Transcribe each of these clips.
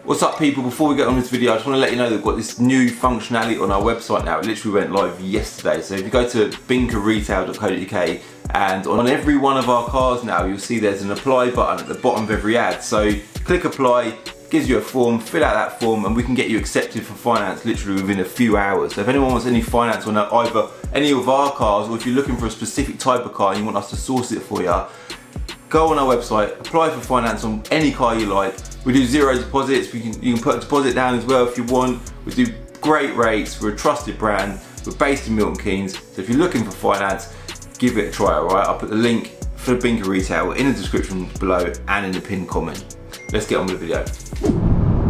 What's up people, before we get on with this video I just want to let you know that we've got this new functionality on our website now. It literally went live yesterday. So if you go to binkerretail.co.uk and on every one of our cars now you'll see there's an apply button at the bottom of every ad. So click apply, gives you a form, fill out that form and we can get you accepted for finance literally within a few hours. So if anyone wants any finance on either any of our cars, or if you're looking for a specific type of car and you want us to source it for you, go on our website, apply for finance on any car you like. We do zero deposits, you can put a deposit down as well if you want. We do great rates, we're a trusted brand, we're based in Milton Keynes, so if you're looking for finance, give it a try, alright? I'll put the link for Binker Retail in the description below and in the pinned comment. Let's get on with the video.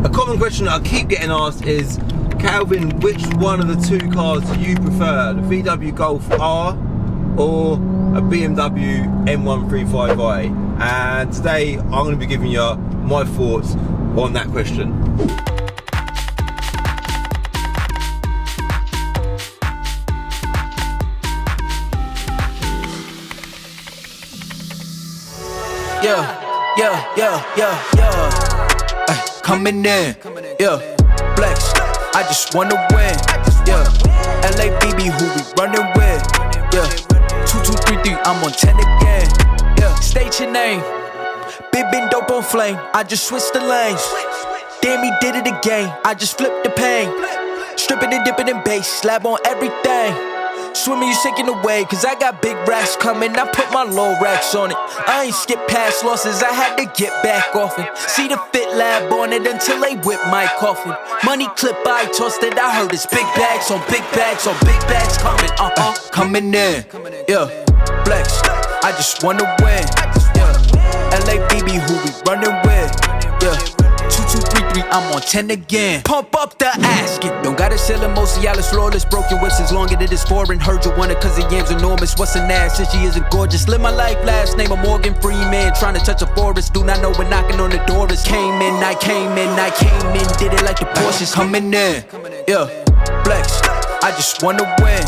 A common question that I keep getting asked is, Calvin, which one of the two cars do you prefer? The VW Golf R or a BMW M135i? And today I'm going to be giving you my thoughts on that question. Coming in, flex, I just wanna win, LABB who we running with, 2233, I'm on 10 again, state your name, big been dope on flame, I just switched the lanes, damn he did it again, I just flipped the pain, stripping and dipping in bass, slab on everything. Swimming, you sinking away, cause I got big racks coming. I put my low racks on it. I ain't skip past losses, I had to get back off it. See the fit lab on it until they whip my coffin. Money clip, I tossed it, I heard it's big bags on big bags on big bags coming, coming in, flex, I just wanna win, LABB who we running with, 2233, I'm on 10 again. Pump up the asket. Don't gotta sell it, mostly Alice flawless. Broken whips as long as it is foreign. Heard you want it cause the yam's enormous. What's an ass since she isn't gorgeous? Live my life, last name of Morgan Freeman. Trying to touch a forest. Do not know when knocking on the door is. Came in, I came in. Did it like the Porsches. Coming in, flex, I just wanna win,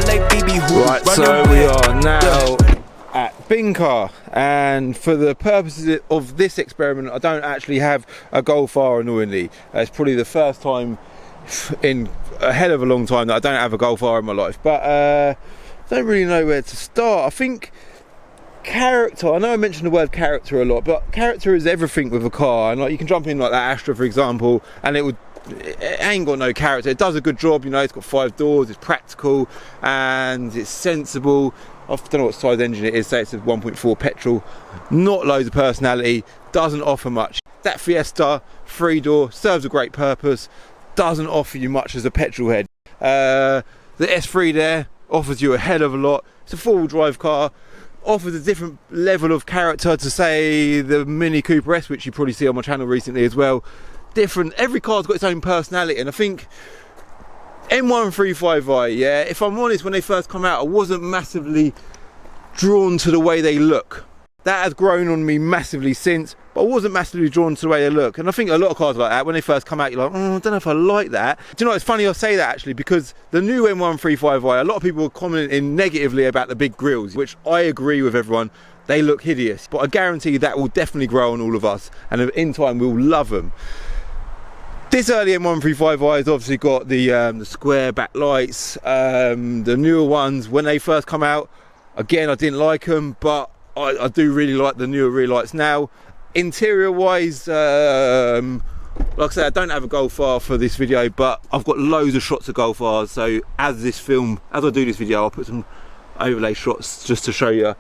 LABB who right, so we are now at Binker, and for the purposes of this experiment I don't actually have a Golf R, annoyingly. It's probably the first time in a hell of a long time that I don't have a Golf R in my life, but I don't really know where to start. I think character, I know I mentioned the word character a lot, but character is everything with a car. And like, you can jump in like that Astra for example and it ain't got no character. It does a good job, you know, it's got 5 doors, it's practical and it's sensible. I don't know what size engine it is, say it's a 1.4 petrol, not loads of personality, doesn't offer much. That Fiesta 3-door serves a great purpose, doesn't offer you much as a petrol head. The S3 there offers you a hell of a lot. It's a 4-wheel drive car, offers a different level of character to say the Mini Cooper S, which you probably see on my channel recently as well. Different, every car's got its own personality, and I think M135i, yeah, if I'm honest, when they first come out I wasn't massively drawn to the way they look. That has grown on me massively since, but I wasn't massively drawn to the way they look. And I think a lot of cars like that, when they first come out you're like, I don't know if I like that. Do you know, it's funny I say that actually, because the new M135i, a lot of people are commenting negatively about the big grills, which I agree with everyone, they look hideous, but I guarantee that will definitely grow on all of us and in time we'll love them. This early M135i has obviously got the square back lights. The newer ones, when they first come out, again I didn't like them, but I do really like the newer rear lights now. Interior wise, like I said, I don't have a Golf R for this video, but I've got loads of shots of Golf Rs, so as I do this video, I'll put some overlay shots just to show you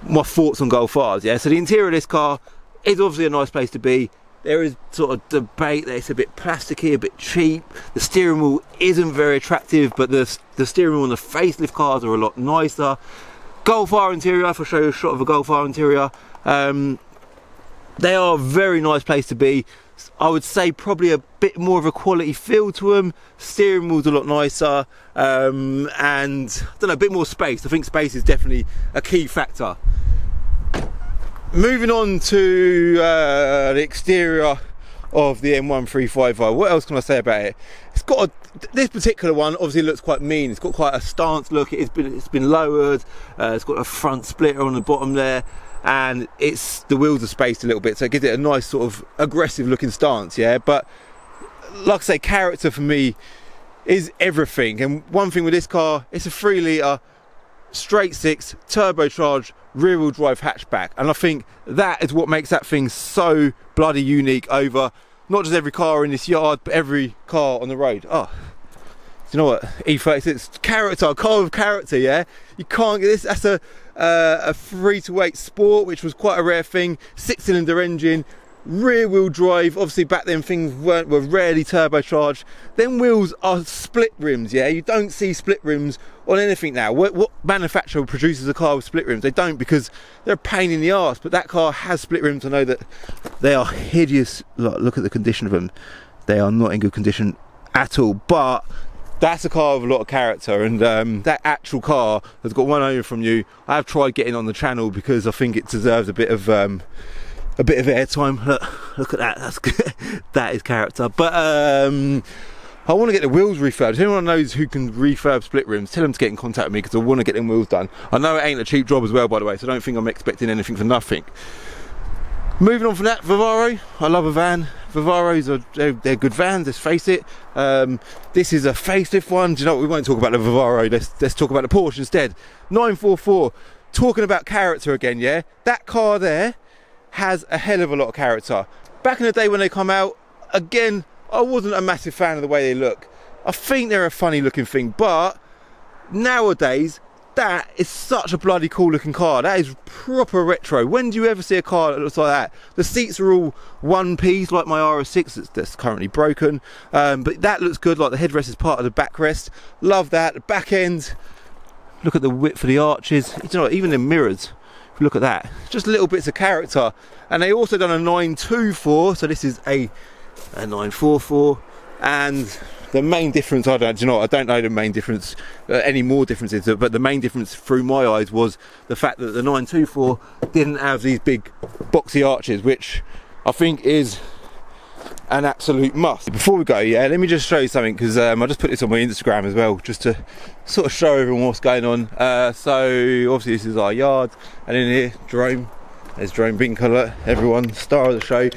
my thoughts on Golf Rs. Yeah, so the interior of this car is obviously a nice place to be. There is sort of debate that it's a bit plasticky, a bit cheap. The steering wheel isn't very attractive, but the steering wheel on the facelift cars are a lot nicer. Golf R interior, if I show you a shot of a Golf R interior, they are a very nice place to be. I would say probably a bit more of a quality feel to them. Steering wheel's a lot nicer, and I don't know, a bit more space. I think space is definitely a key factor. Moving on to the exterior of the M135i, what else can I say about it? It's got this particular one obviously looks quite mean. It's got quite a stance look. It's been lowered. It's got a front splitter on the bottom there. and the wheels are spaced a little bit, so it gives it a nice sort of aggressive looking stance, yeah. But like I say, character for me is everything. And one thing with this car, it's a 3 litre straight six turbocharged rear wheel drive hatchback, and I think that is what makes that thing so bloody unique over not just every car in this yard, but every car on the road. Oh, you know what, E36 character, a car with character, yeah. You can't get this. That's a free to weight sport, which was quite a rare thing. 6-cylinder engine, rear wheel drive. Obviously back then things were rarely turbocharged. Then wheels are split rims, yeah. You don't see split rims on anything now. What manufacturer produces a car with split rims? They don't, because they're a pain in the arse. But that car has split rims. I know that they are hideous. Look at the condition of them. They are not in good condition at all. But that's a car with a lot of character, and that actual car has got one owner from you. I have tried getting on the channel because I think it deserves a bit of airtime. Look at that. That's good. That is character. But I want to get the wheels refurbed. If anyone knows who can refurb split rims, tell them to get in contact with me, because I want to get them wheels done. I know it ain't a cheap job as well, by the way, so I don't think I'm expecting anything for nothing. Moving on from that, Vivaro. I love a van. Vivaros they're good vans, let's face it. This is a facelift one. Do you know what? We won't talk about the Vivaro. Let's talk about the Porsche instead. 944. Talking about character again, yeah. That car there has a hell of a lot of character. Back in the day when they come out, again, I wasn't a massive fan of the way they look. I think they're a funny looking thing, but nowadays, that is such a bloody cool looking car. That is proper retro. When do you ever see a car that looks like that? The seats are all one piece, like my RS6 that's currently broken. But that looks good, like the headrest is part of the backrest. Love that. The back end, look at the width of the arches. You know, even the mirrors, look at that. Just little bits of character. And they also done a 924, so this is a 944. And the main difference, I don't know the main difference, any more differences, but the main difference through my eyes was the fact that the 924 didn't have these big boxy arches, which I think is an absolute must. Before we go, yeah, let me just show you something, because I just put this on my Instagram as well, just to sort of show everyone what's going on. So obviously this is our yard, and in here, Jerome, there's Jerome Binker, everyone, star of the show.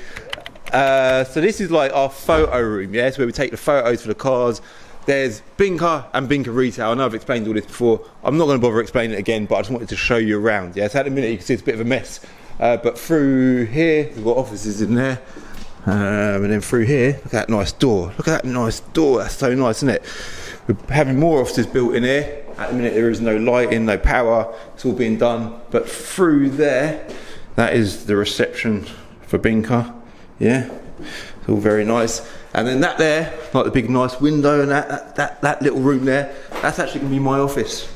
So this is like our photo room, yeah, it's where we take the photos for the cars. There's Binker and Binker Retail. I know I've explained all this before. I'm not going to bother explaining it again, but I just wanted to show you around. Yeah, so at the minute you can see it's a bit of a mess, but through here we've got offices in there, and then through here, look at that nice door. Look at that nice door. That's so nice, isn't it? We're having more offices built in here. At the minute there is no lighting, no power. It's all being done. But through there, that is the reception for Binker. Yeah, it's all very nice. And then that there, like the big nice window, and that little room there, that's actually going to be my office.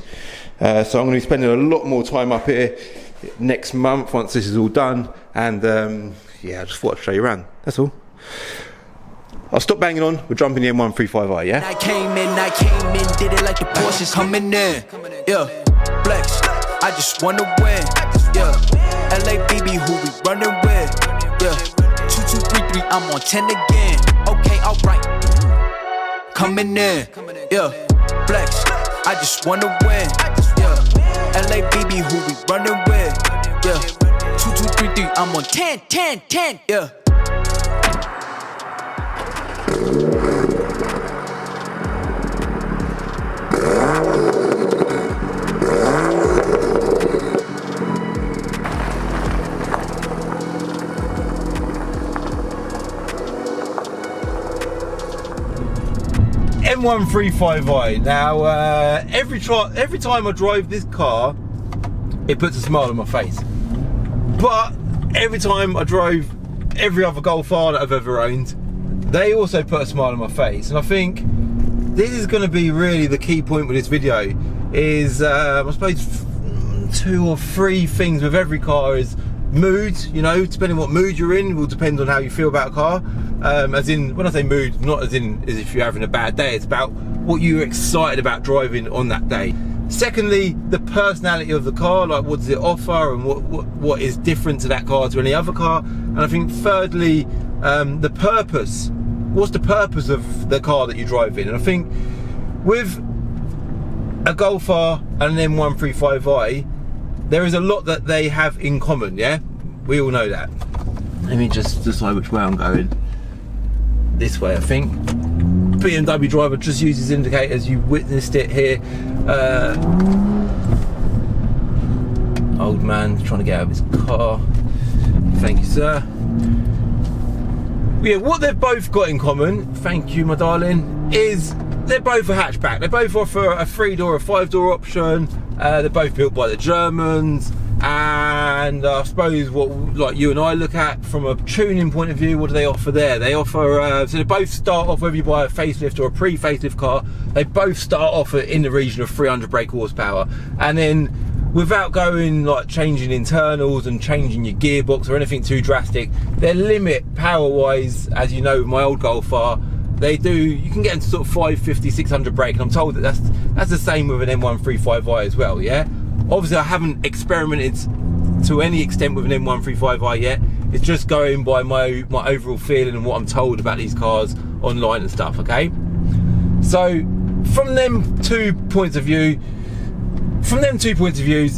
So I'm going to be spending a lot more time up here next month once this is all done. And yeah, I just thought I'd show you around. That's all. I'll stop banging on. We're jumping the M135i, yeah? I came in, did it like the Porsches coming in. Yeah, flex, I just wanna win. Yeah, LABB who we running with. Yeah, 2233, I'm on 10 again. Okay, alright. Coming in. Yeah, flex, I just wanna win. Yeah, LABB who we running with. Yeah, 2233, I'm on 10. Yeah. M135i. Now, every time I drive this car, it puts a smile on my face. But every time I drove every other Golf R that I've ever owned, they also put a smile on my face. And I think this is going to be really the key point with this video. Is I suppose 2 or 3 things with every car is mood. You know, depending on what mood you're in will depend on how you feel about a car. As in, when I say mood, not as in as if you're having a bad day, it's about what you're excited about driving on that day. Secondly, the personality of the car, like what does it offer, and what is different to that car to any other car. And I think thirdly, the purpose. What's the purpose of the car that you drive in? And I think with a Golf R and an M135i, there is a lot that they have in common, yeah? We all know that. Let me just decide which way I'm going. This way, I think. BMW driver just uses indicators, you witnessed it here. Old man trying to get out of his car. Thank you, sir. Yeah, what they've both got in common, thank you, my darling, is they're both a hatchback. They both offer a 3-door or 5-door option. They're both built by the Germans, and I suppose what like you and I look at from a tuning point of view, what do they offer there? They offer so they both start off, whether you buy a facelift or a pre-facelift car, they both start off in the region of 300 brake horsepower, and then without going like changing internals and changing your gearbox or anything too drastic, their limit power wise, as you know with my old Golf R, they do, you can get into sort of 550, 600 brake, and I'm told that that's the same with an M135i as well, yeah? Obviously I haven't experimented to any extent with an M135i yet, it's just going by my overall feeling and what I'm told about these cars online and stuff, okay? So from them two points of views,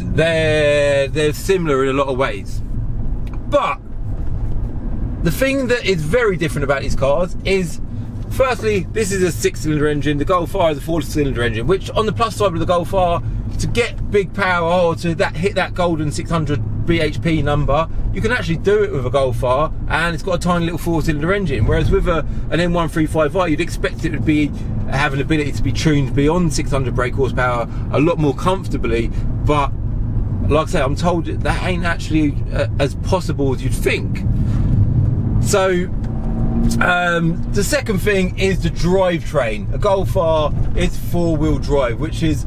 they're similar in a lot of ways. But the thing that is very different about these cars is, firstly, this is a 6-cylinder engine. The Golf R is a 4-cylinder engine, which on the plus side of the Golf R, to get big power or to hit that golden 600 bhp number, you can actually do it with a Golf R, and it's got a tiny little 4-cylinder engine. Whereas with an M135i, you'd expect it to have an ability to be tuned beyond 600 brake horsepower a lot more comfortably. But like I say, I'm told that ain't actually as possible as you'd think. So the second thing is the drivetrain. A Golf R is 4-wheel drive, which is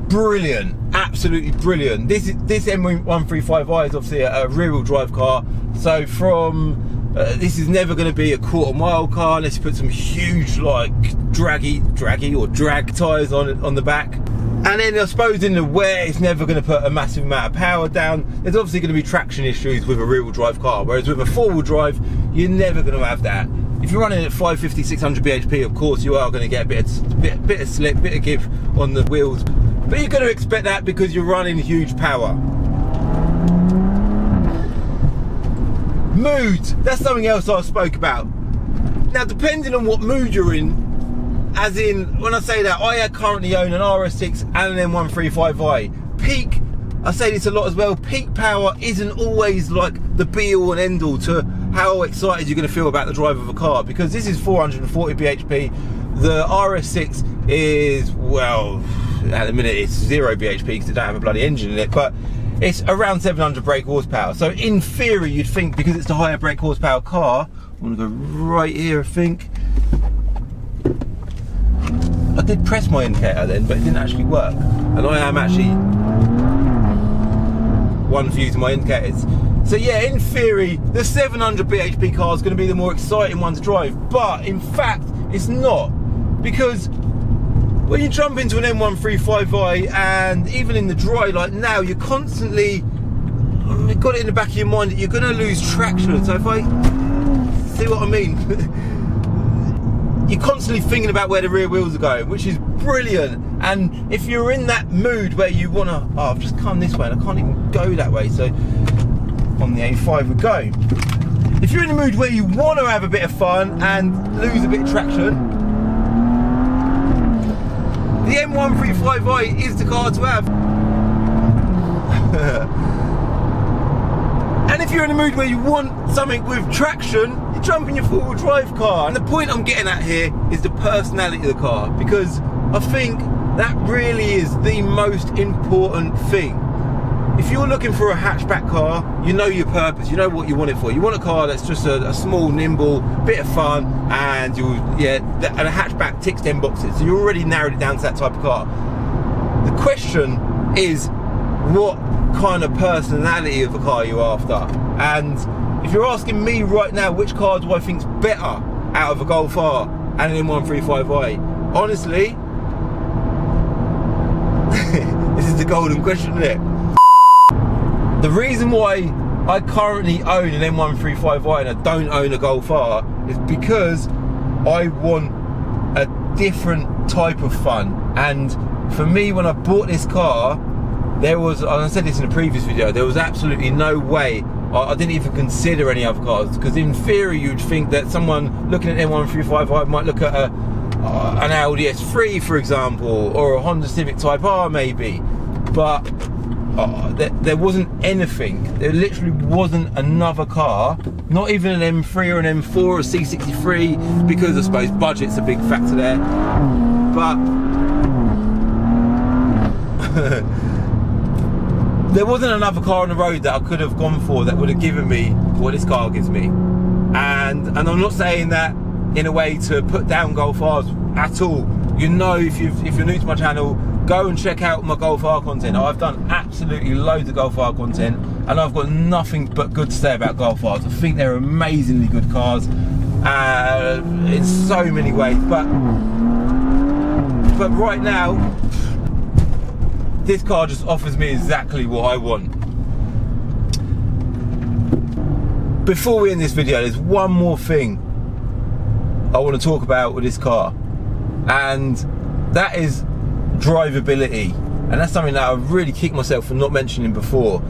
brilliant, absolutely brilliant. This M135i is obviously a rear-wheel drive car, so from this is never going to be a quarter-mile car unless you put some huge like drag tyres on the back. And then I suppose in the wet, it's never going to put a massive amount of power down. There's obviously going to be traction issues with a rear-wheel drive car, whereas with a 4-wheel drive, you're never going to have that. If you're running at 550, 600 bhp, of course you are going to get a bit of slip, bit of give on the wheels, but you're going to expect that because you're running huge power. Mood, that's something else I spoke about. Now, depending on what mood you're in, as in, when I say that, I currently own an RS6 and an M135i. Peak, I say this a lot as well, peak power isn't always like the be-all and end-all to how excited you're going to feel about the drive of a car, because this is 440 bhp. The RS6 is, well, at the minute it's 0 bhp because it don't have a bloody engine in it, but it's around 700 brake horsepower. So in theory, you'd think, because it's the higher brake horsepower car, I'm going to go right here, I think. I did press my indicator then, but it didn't actually work. And I am actually one for using my indicators. So yeah, in theory, the 700 bhp car is going to be the more exciting one to drive, but in fact, it's not. Because when you jump into an M135i, and even in the dry, like now, you're constantly, you've got it in the back of your mind that you're going to lose traction. So if I, see what I mean? You're constantly thinking about where the rear wheels are going, which is brilliant. And if you're in that mood where you want to, oh, I've just come this way and I can't even go that way, so on the A5 we go. If you're in the mood where you want to have a bit of fun and lose a bit of traction, the M135i is the car to have. And if you're in a mood where you want something with traction, you jump in your 4-wheel drive car. And the point I'm getting at here is the personality of the car, because I think that really is the most important thing. If you're looking for a hatchback car, you know your purpose, you know what you want it for. You want a car that's just a small, nimble, bit of fun, and and a hatchback ticks 10 boxes. So you already narrowed it down to that type of car. The question is, what kind of personality of a car you're after? And if you're asking me right now, which car do I think's better out of a Golf R and an M135i? Honestly, this is the golden question, isn't it? The reason why I currently own an M135i and I don't own a Golf R is because I want a different type of fun. And for me, when I bought this car, there was, and I said this in a previous video, there was absolutely no way I didn't even consider any other cars, because in theory you'd think that someone looking at M135i might look at an Audi S3 for example, or a Honda Civic Type R maybe, but there wasn't anything. There literally wasn't another car, not even an M3 or an M4 or a C63, because I suppose budget's a big factor there, but there wasn't another car on the road that I could have gone for that would have given me what this car gives me. And I'm not saying that in a way to put down Golf R's at all. You know, if you're new to my channel, go and check out my Golf R content. I've done absolutely loads of Golf R content, and I've got nothing but good to say about Golf R's. I think they're amazingly good cars in so many ways. But right now, this car just offers me exactly what I want. Before we end this video, there's one more thing I want to talk about with this car, and that is drivability. And that's something that I've really kicked myself for not mentioning before.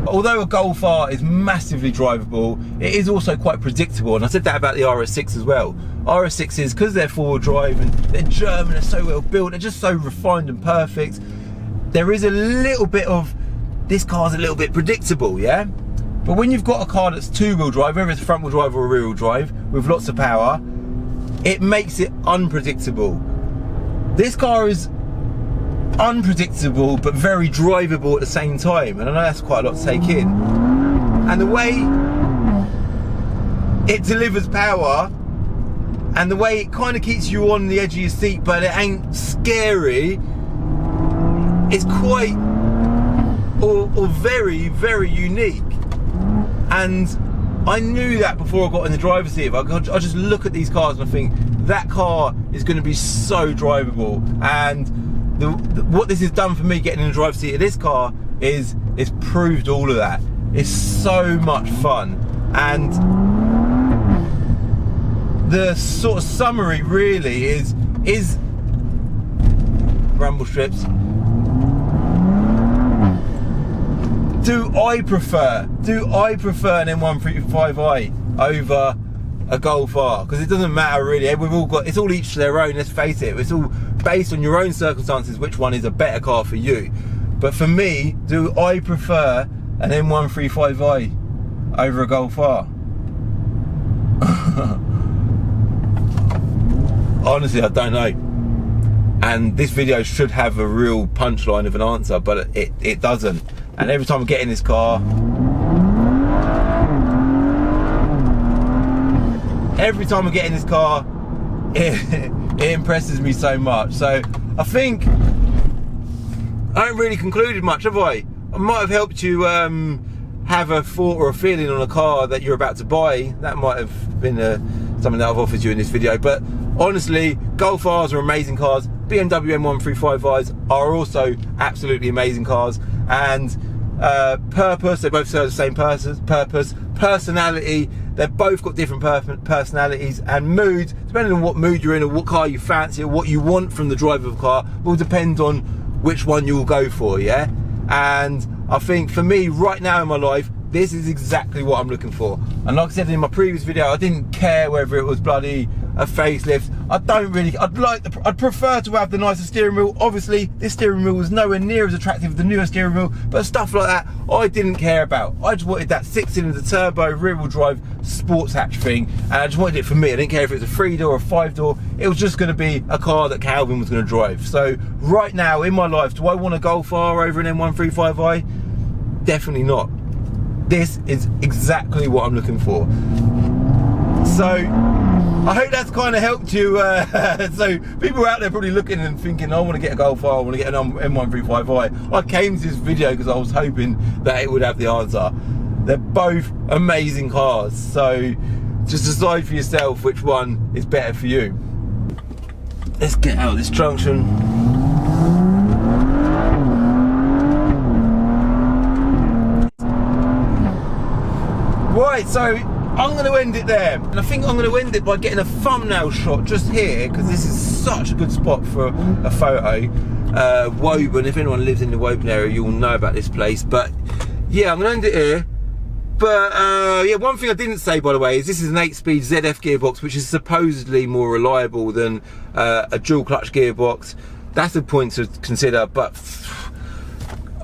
Although a Golf R is massively drivable, it is also quite predictable, and I said that about the RS6 as well. RS6s, because they're four-wheel drive and they're German, they're so well built, they're just so refined and perfect, there is a little bit of, this car's a little bit predictable, yeah? But when you've got a car that's two-wheel drive, whether it's front-wheel drive or rear-wheel drive, with lots of power, it makes it unpredictable. This car is unpredictable, but very drivable at the same time, and I know that's quite a lot to take in. And the way it delivers power, and the way it kind of keeps you on the edge of your seat, but it ain't scary, it's quite, or very, very unique. And I knew that before I got in the driver's seat. I just look at these cars and I think, that car is going to be so drivable. And what this has done for me getting in the driver's seat of this car is it's proved all of that. It's so much fun. And the sort of summary really is rumble strips. Do I prefer an M135i over a Golf R? Because it doesn't matter really. We've all got, it's all each to their own, let's face it. It's all based on your own circumstances, which one is a better car for you. But for me, do I prefer an M135i over a Golf R? Honestly, I don't know. And this video should have a real punchline of an answer, but it doesn't. And every time I get in this car, it impresses me so much. So I think I haven't really concluded much, have I? I might have helped you have a thought or a feeling on a car that you're about to buy. That might have been something that I've offered you in this video. But honestly, Golf R's are amazing cars. BMW M135i's are also absolutely amazing cars. And purpose, they both serve the same purpose. Personality, they've both got different personalities. And mood, depending on what mood you're in or what car you fancy or what you want from the driver of the car, will depend on which one you'll go for, yeah? And I think for me right now in my life, this is exactly what I'm looking for. And like I said in my previous video, I didn't care whether it was bloody a facelift. I'd prefer to have the nicer steering wheel. Obviously, this steering wheel was nowhere near as attractive as the newer steering wheel, but stuff like that, I didn't care about. I just wanted that 6-cylinder turbo rear-wheel drive sports hatch thing, and I just wanted it for me. I didn't care if it was a 3-door or a 5-door. It was just going to be a car that Calvin was going to drive. So right now in my life, do I want a Golf R over an M135i? Definitely not. This is exactly what I'm looking for. So I hope that's kind of helped you. So people out there probably looking and thinking, I want to get a Golf R, I want to get an M135i. I came to this video because I was hoping that it would have the answer. They're both amazing cars, so just decide for yourself which one is better for you. Let's get out of this junction. Right, so I'm going to end it there, and I think I'm going to end it by getting a thumbnail shot just here, because this is such a good spot for a photo. Woburn. If anyone lives in the Woburn area, you'll know about this place. But yeah, I'm gonna end it here. But yeah, one thing I didn't say, by the way, is this is an 8-speed ZF gearbox, which is supposedly more reliable than a dual clutch gearbox. That's a point to consider, but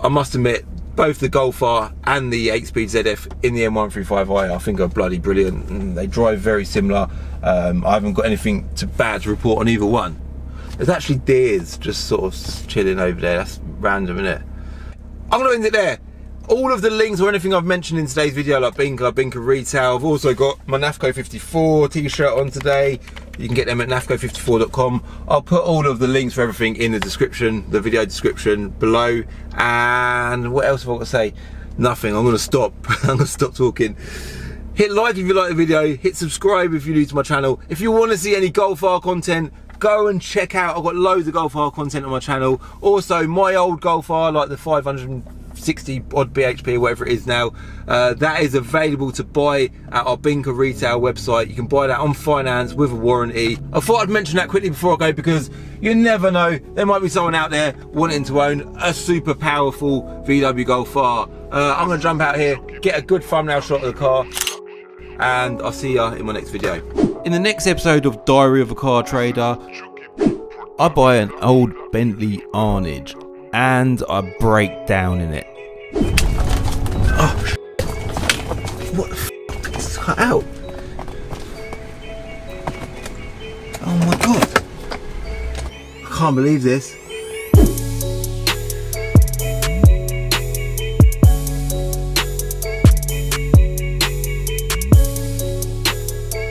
I must admit, both the Golf R and the 8-speed ZF in the M135i I think are bloody brilliant, and they drive very similar. I haven't got anything bad to report on either one. There's actually deers just sort of chilling over there. That's random, isn't it? I'm going to end it there. All of the links or anything I've mentioned in today's video, like Binker Retail. I've also got my NAFFCO54 t-shirt on today. You can get them at NAFFCO54.com. I'll put all of the links for everything in the description, the video description below. And what else have I got to say? Nothing. I'm going to stop. I'm going to stop talking. Hit like if you like the video. Hit subscribe if you're new to my channel. If you want to see any Golf R content, go and check out. I've got loads of Golf R content on my channel. Also, my old Golf R, like the 560 odd BHP or whatever it is now, that is available to buy at our Binker Retail website. You can buy that on finance with a warranty. I thought I'd mention that quickly before I go, because you never know, there might be someone out there wanting to own a super powerful VW Golf R. I'm gonna jump out here, get a good thumbnail shot of the car, and I'll see ya in my next video. In the next episode of Diary of a Car Trader, I buy an old Bentley Arnage and I break down in it. Oh, what the f***? This is cut out. Oh my god. I can't believe this.